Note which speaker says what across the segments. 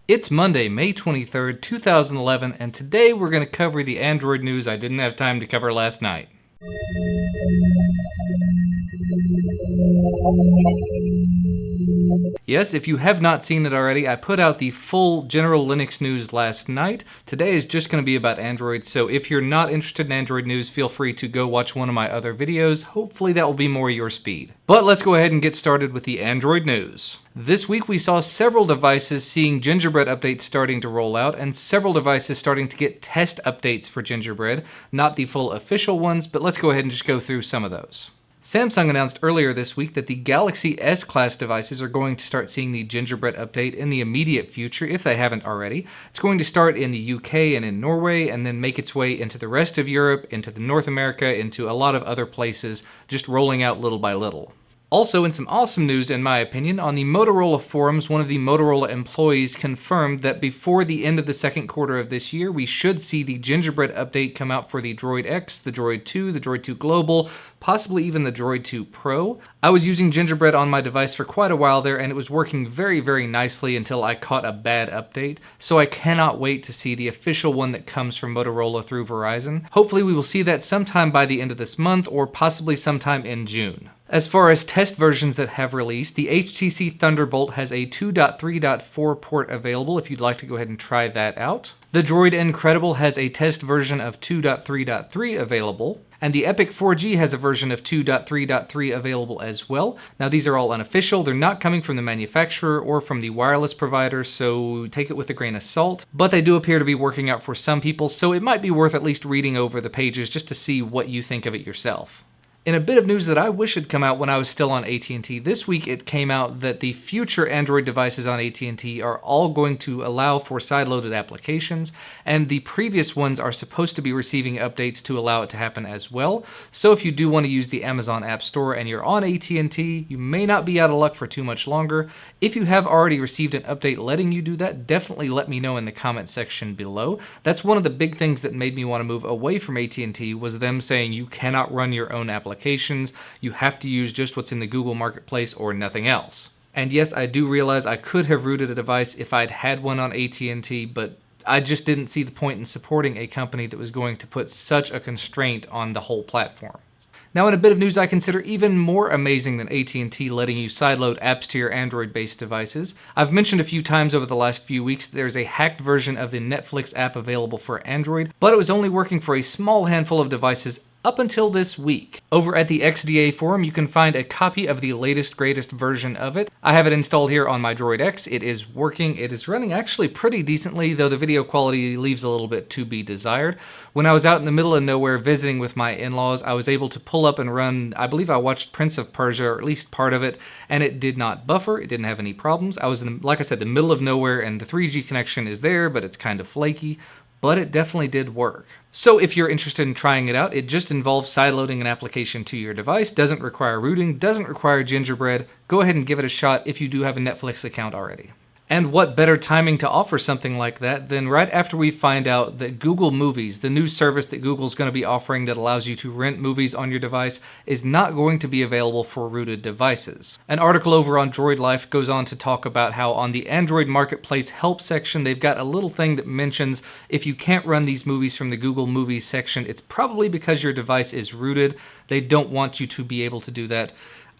Speaker 1: It's Monday, May 23rd, 2011, and today we're going to cover the Android news I didn't have time to cover last night. Yes, if you have not seen it already, I put out the full general Linux news last night. Today is just going to be about Android, so if you're not interested in Android news, feel free to go watch one of my other videos. Hopefully that will be more your speed. But let's go ahead and get started with the Android news. This week we saw several devices seeing Gingerbread updates starting to roll out, and several devices starting to get test updates for Gingerbread. Not the full official ones, but let's go ahead and just go through some of those. Samsung announced earlier this week that the Galaxy S-Class devices are going to start seeing the Gingerbread update in the immediate future, if they haven't already. It's going to start in the UK and in Norway, and then make its way into the rest of Europe, into the North America, into a lot of other places, just rolling out little by little. Also, in some awesome news, in my opinion, on the Motorola forums, one of the Motorola employees confirmed that before the end of the second quarter of this year, we should see the Gingerbread update come out for the Droid X, the Droid 2, the Droid 2 Global, possibly even the Droid 2 Pro. I was using Gingerbread on my device for quite a while there, and it was working very, very nicely until I caught a bad update, so I cannot wait to see the official one that comes from Motorola through Verizon. Hopefully we will see that sometime by the end of this month, or possibly sometime in June. As far as test versions that have released, the HTC Thunderbolt has a 2.3.4 port available if you'd like to go ahead and try that out. The Droid Incredible has a test version of 2.3.3 available, and the Epic 4G has a version of 2.3.3 available as well. Now these are all unofficial, they're not coming from the manufacturer or from the wireless provider, so take it with a grain of salt, but they do appear to be working out for some people, so it might be worth at least reading over the pages just to see what you think of it yourself. In a bit of news that I wish had come out when I was still on AT&T, this week it came out that the future Android devices on AT&T are all going to allow for side-loaded applications, and the previous ones are supposed to be receiving updates to allow it to happen as well. So if you do want to use the Amazon App Store and you're on AT&T, you may not be out of luck for too much longer. If you have already received an update letting you do that, definitely let me know in the comment section below. That's one of the big things that made me want to move away from AT&T, was them saying you cannot run your own applications. You have to use just what's in the Google Marketplace or nothing else. And yes, I do realize I could have rooted a device if I'd had one on AT&T, but I just didn't see the point in supporting a company that was going to put such a constraint on the whole platform. Now, in a bit of news I consider even more amazing than AT&T letting you sideload apps to your Android-based devices, I've mentioned a few times over the last few weeks that there's a hacked version of the Netflix app available for Android, but it was only working for a small handful of devices up until this week. Over at the XDA forum, you can find a copy of the latest, greatest version of it. I have it installed here on my Droid X. It is working. It is running actually pretty decently, though the video quality leaves a little bit to be desired. When I was out in the middle of nowhere visiting with my in-laws, I was able to pull up and run, I believe I watched Prince of Persia, or at least part of it, and it did not buffer. It didn't have any problems. I was in, like I said, the middle of nowhere, and the 3G connection is there, but it's kind of flaky. But it definitely did work. So if you're interested in trying it out, it just involves sideloading an application to your device, doesn't require rooting, doesn't require Gingerbread. Go ahead and give it a shot if you do have a Netflix account already. And what better timing to offer something like that than right after we find out that Google Movies, the new service that Google's going to be offering that allows you to rent movies on your device, is not going to be available for rooted devices. An article over on Droid Life goes on to talk about how on the Android Marketplace help section, they've got a little thing that mentions if you can't run these movies from the Google Movies section, it's probably because your device is rooted. They don't want you to be able to do that.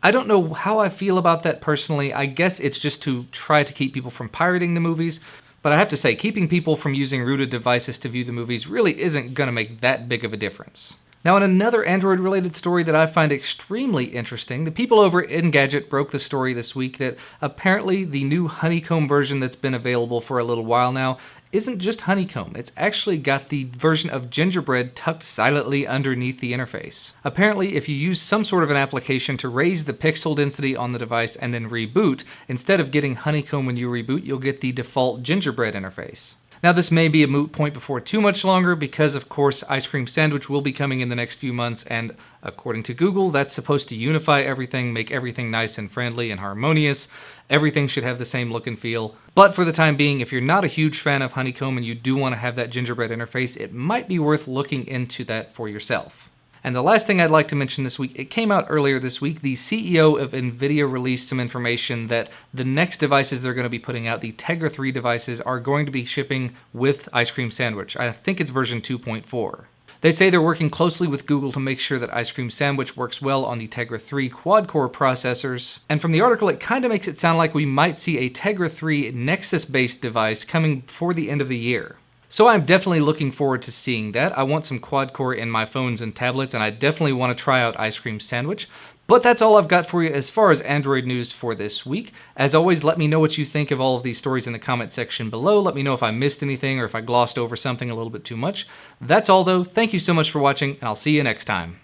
Speaker 1: I don't know how I feel about that personally. I guess it's just to try to keep people from pirating the movies, but I have to say, keeping people from using rooted devices to view the movies really isn't going to make that big of a difference. Now, in another Android-related story that I find extremely interesting, the people over at Engadget broke the story this week that apparently the new Honeycomb version that's been available for a little while now isn't just Honeycomb. It's actually got the version of Gingerbread tucked silently underneath the interface. Apparently, if you use some sort of an application to raise the pixel density on the device and then reboot, instead of getting Honeycomb when you reboot, you'll get the default Gingerbread interface. Now, this may be a moot point before too much longer because, of course, Ice Cream Sandwich will be coming in the next few months, and according to Google, that's supposed to unify everything, make everything nice and friendly and harmonious. Everything should have the same look and feel. But for the time being, if you're not a huge fan of Honeycomb and you do want to have that Gingerbread interface, it might be worth looking into that for yourself. And the last thing I'd like to mention this week, it came out earlier this week, the CEO of NVIDIA released some information that the next devices they're going to be putting out, the Tegra 3 devices, are going to be shipping with Ice Cream Sandwich. I think it's version 2.4. They say they're working closely with Google to make sure that Ice Cream Sandwich works well on the Tegra 3 quad-core processors. And from the article, it kind of makes it sound like we might see a Tegra 3 Nexus-based device coming before the end of the year. So I'm definitely looking forward to seeing that. I want some quad-core in my phones and tablets, and I definitely want to try out Ice Cream Sandwich. But that's all I've got for you as far as Android news for this week. As always, let me know what you think of all of these stories in the comment section below. Let me know if I missed anything or if I glossed over something a little bit too much. That's all though. Thank you so much for watching, and I'll see you next time.